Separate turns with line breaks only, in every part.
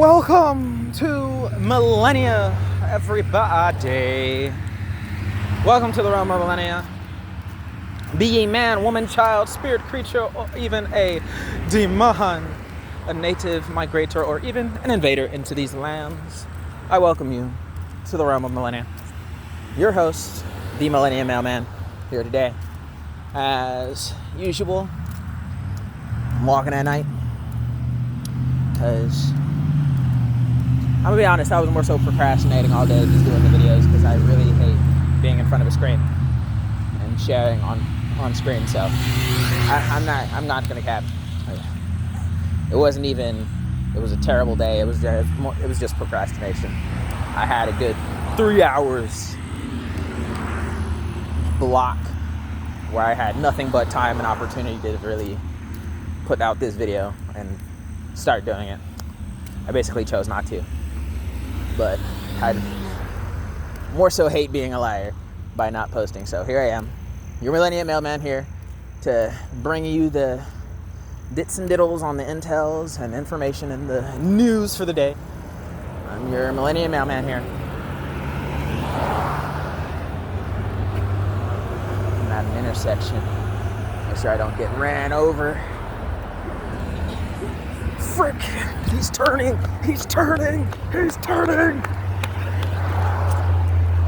Welcome to Millenia, everybody. Welcome to the realm of Millenia. Be ye man, woman, child, spirit, creature, or even a demon, a native migrator, or even an invader into these lands. I welcome you to the realm of Millenia. Your host, the Millenia Mailman, here today. As usual, I'm walking at night because I'm gonna be honest, I was more so procrastinating all day just doing the videos because I really hate being in front of a screen and sharing on screen. So I'm not gonna cap. It wasn't even. It was a terrible day. It was just procrastination. I had a good 3 hours block where I had nothing but time and opportunity to really put out this video and start doing it. I basically chose not to. But I more so hate being a liar by not posting. So here I am, your Millenia Mailman, here to bring you the dits and diddles on the intels and information and the news for the day. I'm your Millenia Mailman here. I'm at an intersection. Make sure I don't get ran over. Frick! He's turning!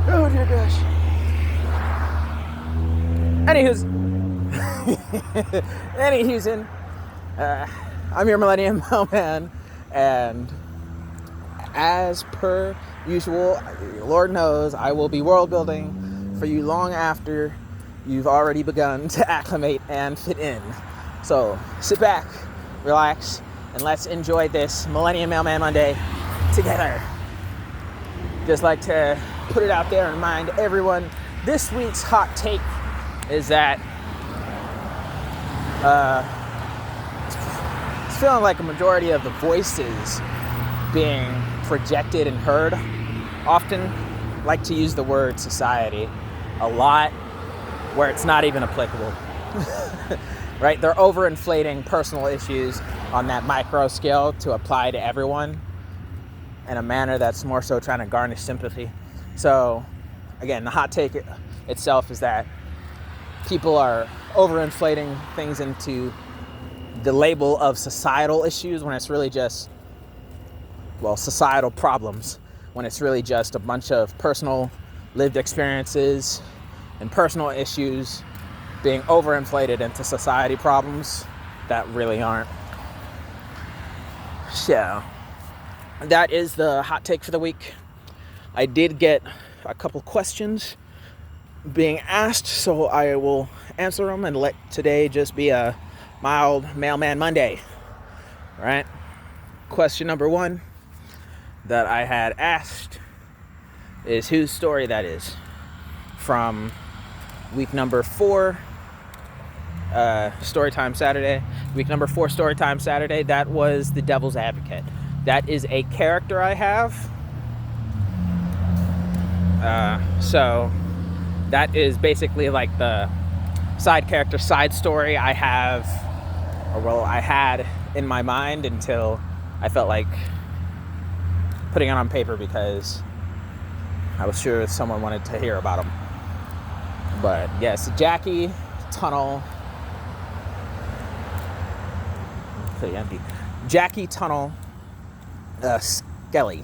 Oh dear gosh. Anywho's, I'm your Millennium Mailman, and as per usual, Lord knows I will be world building for you long after you've already begun to acclimate and fit in. So sit back, relax, and let's enjoy this Mailmen Monday together. Just like to put it out there and remind everyone, this week's hot take is that it's feeling like a majority of the voices being projected and heard often like to use the word society a lot where it's not even applicable. Right? They're overinflating personal issues on that micro scale to apply to everyone in a manner that's more so trying to garnish sympathy. So, again, the hot take itself is that people are overinflating things into the label of societal issues when it's really just, societal problems, when it's really just a bunch of personal lived experiences and personal issues being overinflated into society problems that really aren't. So, that is the hot take for the week. I did get a couple questions being asked, so I will answer them and let today just be a mild Mailman Monday. Right? Question number 1 that I had asked is whose story that is. From week number 4, Storytime Saturday. Week number 4, Storytime Saturday. That was the Devil's Advocate. That is a character I have. So that is basically like the side character, side story I have, I had in my mind until I felt like putting it on paper because I was sure someone wanted to hear about him. But yes, Jackie Tunnel. Pretty empty. Jackie Tunnel Skelly.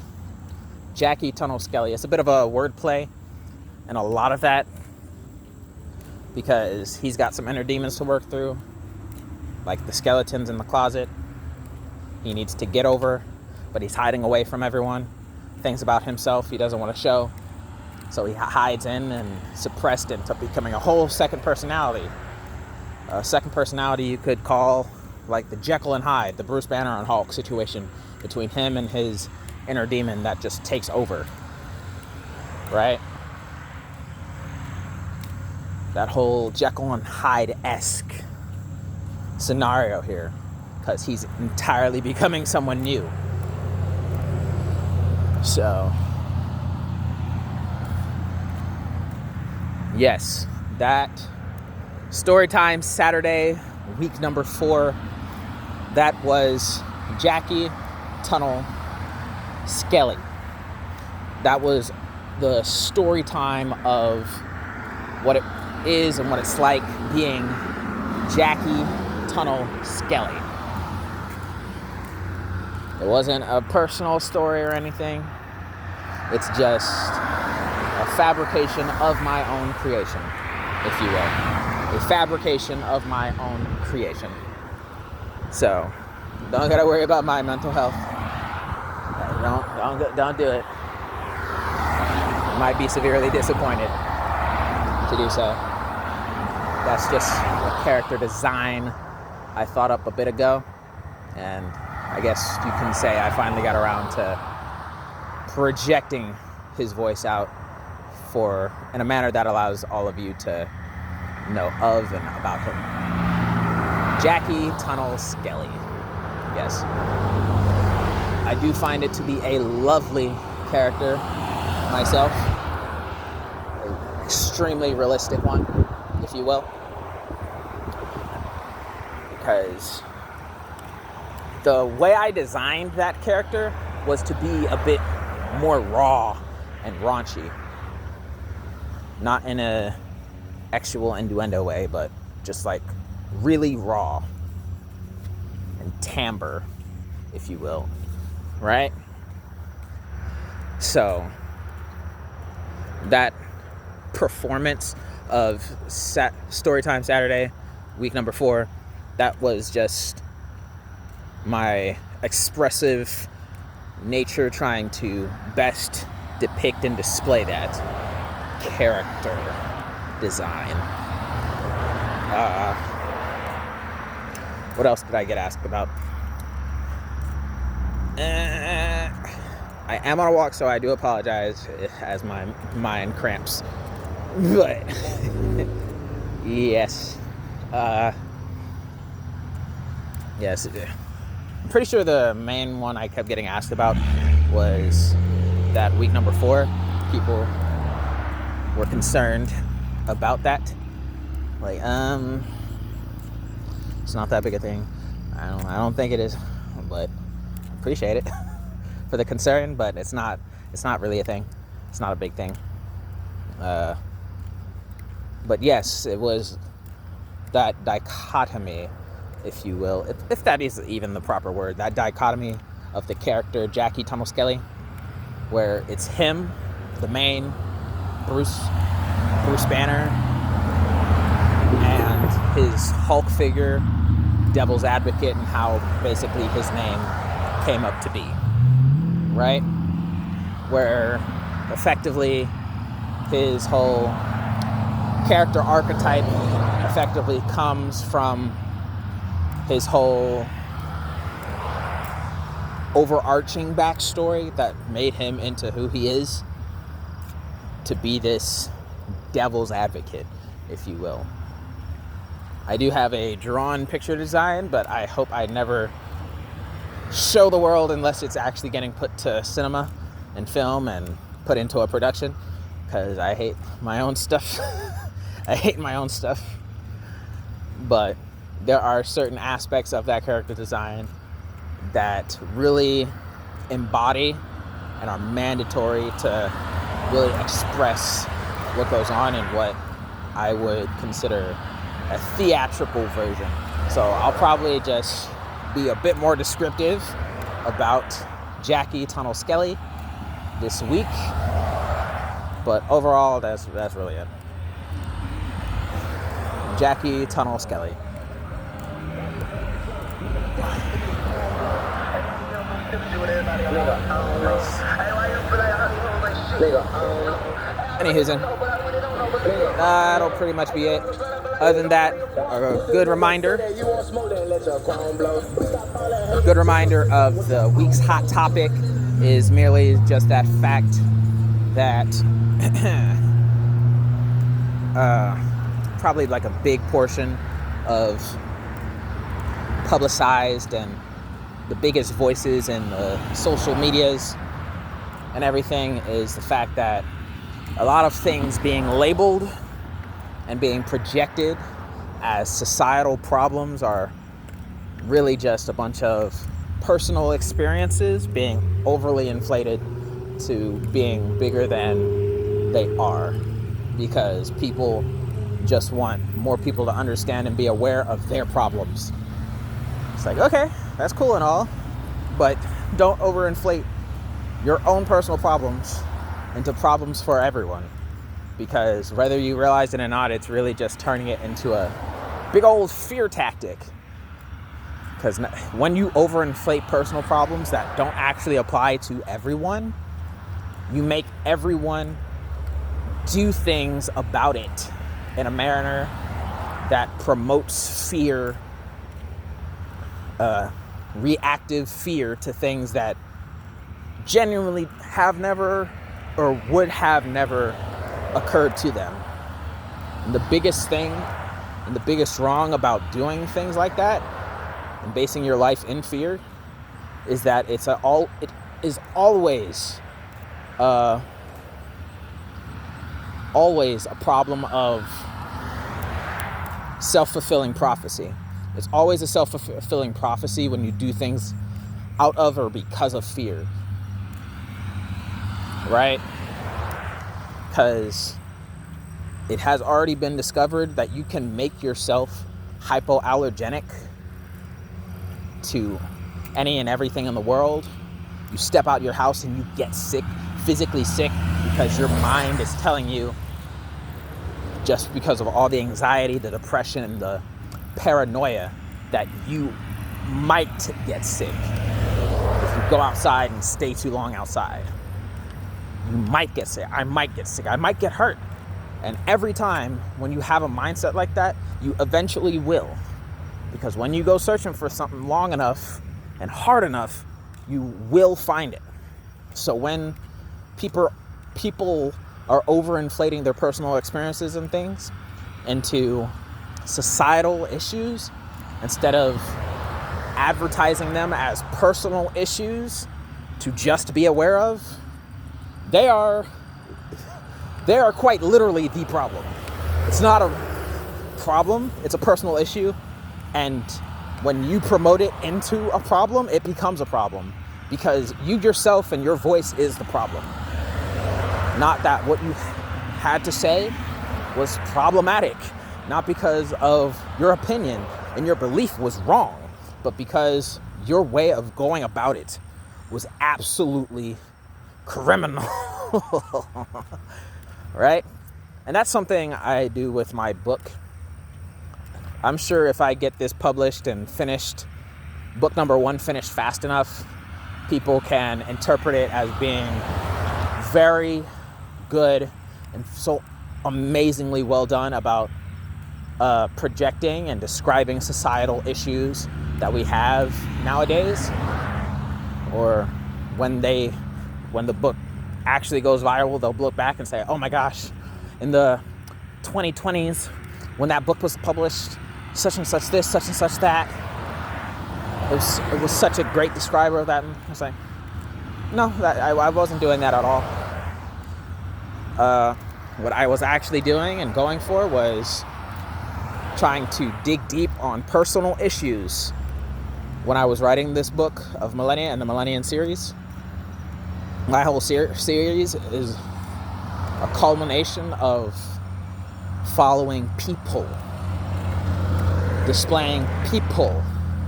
Jackie Tunnel Skelly. It's a bit of a wordplay, and a lot of that because he's got some inner demons to work through, like the skeletons in the closet. He needs to get over, but he's hiding away from everyone. Things about himself he doesn't want to show. So he hides in and suppressed into becoming a whole second personality. A second personality you could call like the Jekyll and Hyde, the Bruce Banner and Hulk situation between him and his inner demon that just takes over. Right? That whole Jekyll and Hyde-esque scenario here, because he's entirely becoming someone new. So, yes, that Storytime Saturday, week number 4, that was Jackie Tunnel Skelly. That was the story time of what it is and what it's like being Jackie Tunnel Skelly. It wasn't a personal story or anything. It's just a fabrication of my own creation, if you will. A fabrication of my own creation. So, don't gotta worry about my mental health. Don't do it. I might be severely disappointed to do so. That's just a character design I thought up a bit ago, and I guess you can say I finally got around to projecting his voice out in a manner that allows all of you to know of and about him. Jackie Tunnel Skelly. Yes. I do find it to be a lovely character myself. An extremely realistic one, if you will. Because the way I designed that character was to be a bit more raw and raunchy. Not in a actual innuendo way, but just like really raw and timbre, if you will, right? So that performance of Storytime Saturday, week number 4, that was just my expressive nature trying to best depict and display that character design. What else did I get asked about? I am on a walk, so I do apologize as my mind cramps. But yes, yes. I'm pretty sure the main one I kept getting asked about was that week number 4. People were concerned about that. Like, it's not that big a thing. I don't think it is, but appreciate it for the concern, but it's not really a thing. It's not a big thing. But yes, it was that dichotomy, if you will, if that is even the proper word, that dichotomy of the character Jackie Tunnel Skelly, where it's him, the main Bruce Banner, and his Hulk figure, Devil's Advocate, and how basically his name came up to be, right? Where effectively his whole character archetype effectively comes from his whole overarching backstory that made him into who he is, to be this devil's advocate, if you will. I do have a drawn picture design, but I hope I never show the world unless it's actually getting put to cinema and film and put into a production, because I hate my own stuff. I hate my own stuff. But there are certain aspects of that character design that really embody and are mandatory to really express what goes on in what I would consider a theatrical version. So I'll probably just be a bit more descriptive about Jackie Tunnel Skelly this week, but overall that's really it. Jackie Tunnel Skelly. Anywho, that'll pretty much be it. Other than that, a good reminder of the week's hot topic is merely just that fact that probably like a big portion of publicized and the biggest voices in the social medias and everything is the fact that a lot of things being labeled and being projected as societal problems are really just a bunch of personal experiences being overly inflated to being bigger than they are, because people just want more people to understand and be aware of their problems. It's like, okay, that's cool and all, but don't overinflate your own personal problems into problems for everyone, because whether you realize it or not, it's really just turning it into a big old fear tactic. Because when you overinflate personal problems that don't actually apply to everyone, you make everyone do things about it in a manner that promotes fear, reactive fear to things that genuinely have never or would have never occurred to them. And the biggest thing and the biggest wrong about doing things like that and basing your life in fear is that it is always a problem of self-fulfilling prophecy. It's always a self-fulfilling prophecy when you do things out of or because of fear, right? Because it has already been discovered that you can make yourself hypoallergenic to any and everything in the world. You step out your house and you get sick, physically sick, because your mind is telling you, just because of all the anxiety, the depression, and the paranoia, that you might get sick if you go outside and stay too long outside. You might get sick. I might get sick. I might get hurt. And every time when you have a mindset like that, you eventually will. Because when you go searching for something long enough and hard enough, you will find it. So when people are overinflating their personal experiences and things into societal issues, instead of advertising them as personal issues to just be aware of, they are quite literally the problem. It's not a problem, it's a personal issue. And when you promote it into a problem, it becomes a problem, because you yourself and your voice is the problem. Not that what you had to say was problematic, not because of your opinion and your belief was wrong, but because your way of going about it was absolutely criminal. Right? And that's something I do with my book. I'm sure if I get this published and finished, book number 1 finished fast enough, people can interpret it as being very good and so amazingly well done about projecting and describing societal issues that we have nowadays. Or when the book actually goes viral, they'll look back and say, oh my gosh, in the 2020s, when that book was published, such and such this, such and such that. It was such a great describer of that. And I was like, no, I wasn't doing that at all. What I was actually doing and going for was trying to dig deep on personal issues when I was writing this book of Millenia and the Millenian series. My whole series is a culmination of following people, displaying people,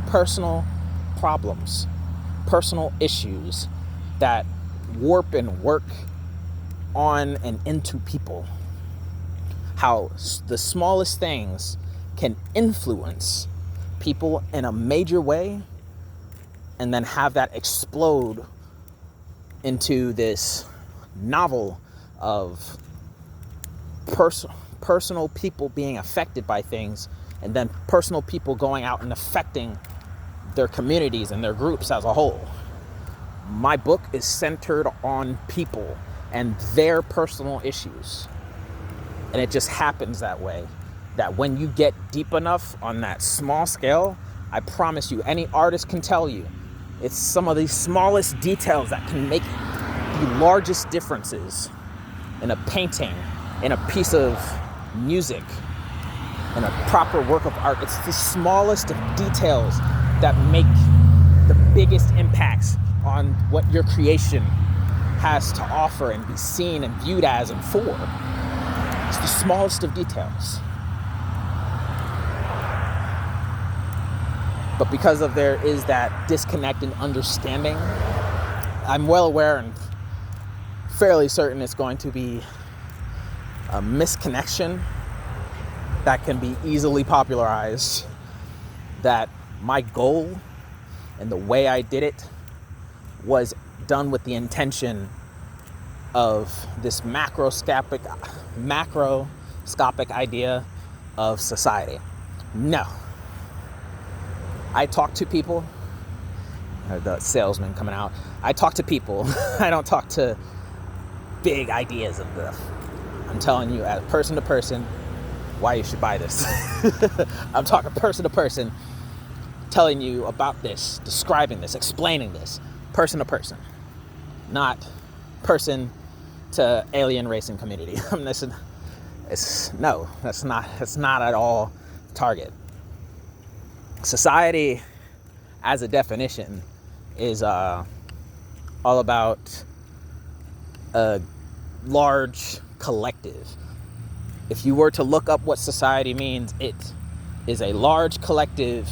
personal problems, personal issues that warp and work on and into people. How the smallest things can influence people in a major way, and then have that explode into this novel of personal people being affected by things, and then personal people going out and affecting their communities and their groups as a whole. My book is centered on people and their personal issues. And it just happens that way, that when you get deep enough on that small scale, I promise you, any artist can tell you, it's some of the smallest details that can make the largest differences in a painting, in a piece of music, in a proper work of art. It's the smallest of details that make the biggest impacts on what your creation has to offer and be seen and viewed as and for. It's the smallest of details. But because of there is that disconnect in understanding, I'm well aware and fairly certain it's going to be a misconnection that can be easily popularized, that my goal and the way I did it was done with the intention of this macroscopic idea of society. No. I talk to people, the salesman coming out. I talk to people. I don't talk to big ideas of this. I'm telling you as person to person why you should buy this. I'm talking person to person, telling you about this, describing this, explaining this, person to person, not person to alien racing community. That's not at all target. Society, as a definition, is all about a large collective. If you were to look up what society means, it is a large collective,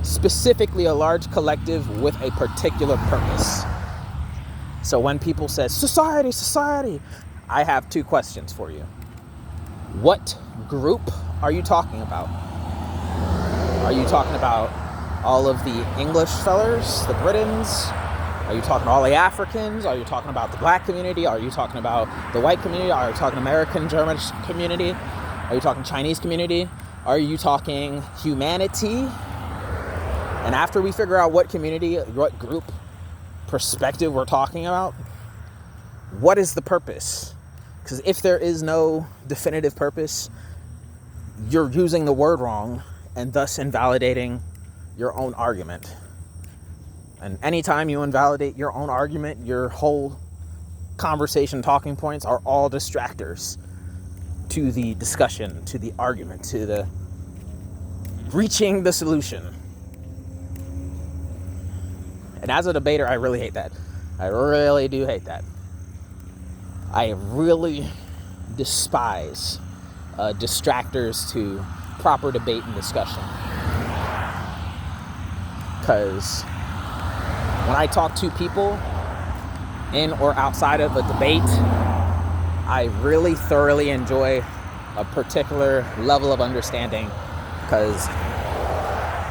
specifically a large collective with a particular purpose. So when people say, society, I have two questions for you. What group are you talking about? Are you talking about all of the English fellers, the Britons? Are you talking all the Africans? Are you talking about the black community? Are you talking about the white community? Are you talking American, German community? Are you talking Chinese community? Are you talking humanity? And after we figure out what community, what group, perspective we're talking about, what is the purpose? Because if there is no definitive purpose, you're using the word wrong and thus invalidating your own argument. And anytime you invalidate your own argument, your whole conversation talking points are all distractors to the discussion, to the argument, to the reaching the solution. And as a debater, I really hate that. I really do hate that. I really despise distractors to proper debate and discussion. Because when I talk to people in or outside of a debate, I really thoroughly enjoy a particular level of understanding, because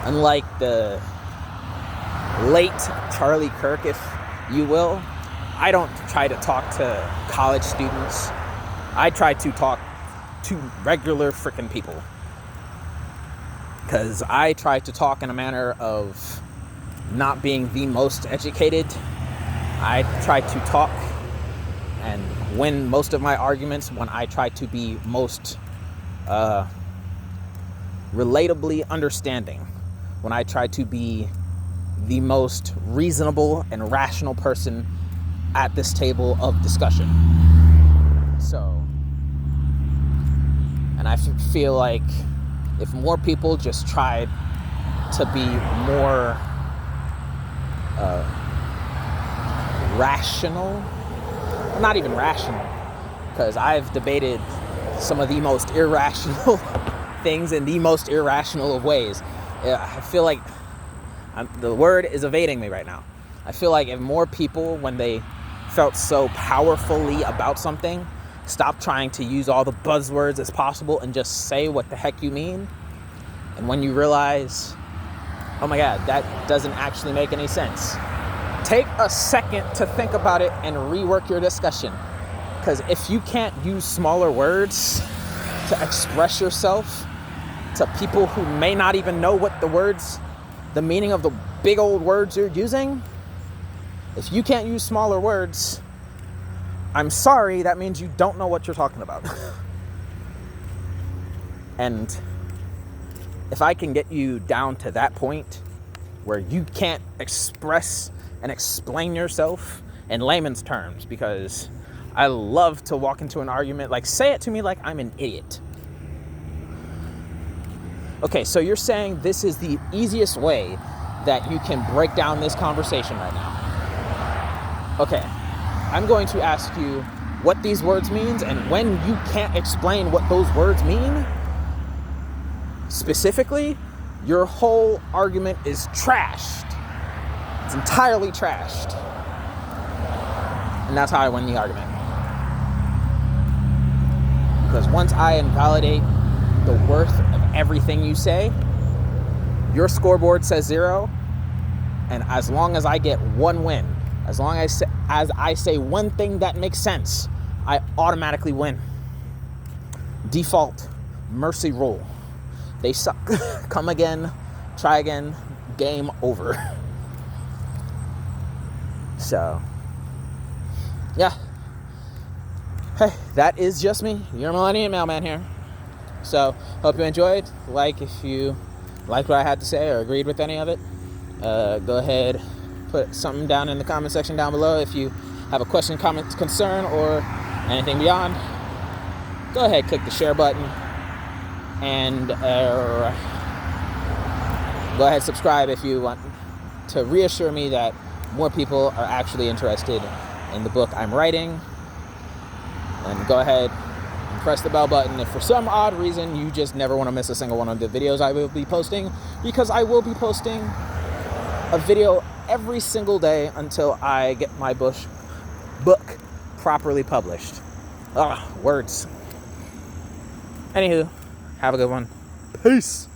unlike the late Charlie Kirk, if you will, I don't try to talk to college students. I try to talk to regular freaking people, because I try to talk in a manner of not being the most educated. I try to talk and win most of my arguments when I try to be most relatably understanding, when I try to be the most reasonable and rational person at this table of discussion. So, and I feel like if more people just tried to be more rational, not even rational, because I've debated some of the most irrational things in the most irrational of ways. I feel like the word is evading me right now. I feel like if more people, when they felt so powerfully about something, stop trying to use all the buzzwords as possible and just say what the heck you mean. And when you realize, oh my God, that doesn't actually make any sense, take a second to think about it and rework your discussion. Because if you can't use smaller words to express yourself to people who may not even know what the meaning of the big old words you're using, if you can't use smaller words, I'm sorry, that means you don't know what you're talking about. And if I can get you down to that point where you can't express and explain yourself in layman's terms, because I love to walk into an argument, like say it to me like I'm an idiot. Okay, so you're saying this is the easiest way that you can break down this conversation right now. Okay, I'm going to ask you what these words means, and when you can't explain what those words mean, specifically, your whole argument is trashed. It's entirely trashed. And that's how I win the argument. Because once I invalidate the worth of everything you say, your scoreboard says 0, and as long as I get one win, as long as I say one thing that makes sense, I automatically win. Default, mercy rule. They suck. Come again, try again, game over. So, yeah. Hey, that is just me, your Millennium Mailman here. So, hope you enjoyed. If you liked what I had to say or agreed with any of it, go ahead, put something down in the comment section down below. If you have a question, comment, concern, or anything beyond, go ahead, click the share button, and go ahead, subscribe if you want to reassure me that more people are actually interested in the book I'm writing. And go ahead and press the bell button if for some odd reason you just never want to miss a single one of the videos I will be posting, because I will be posting a video every single day until I get my book properly published. Words. Anywho, have a good one. Peace.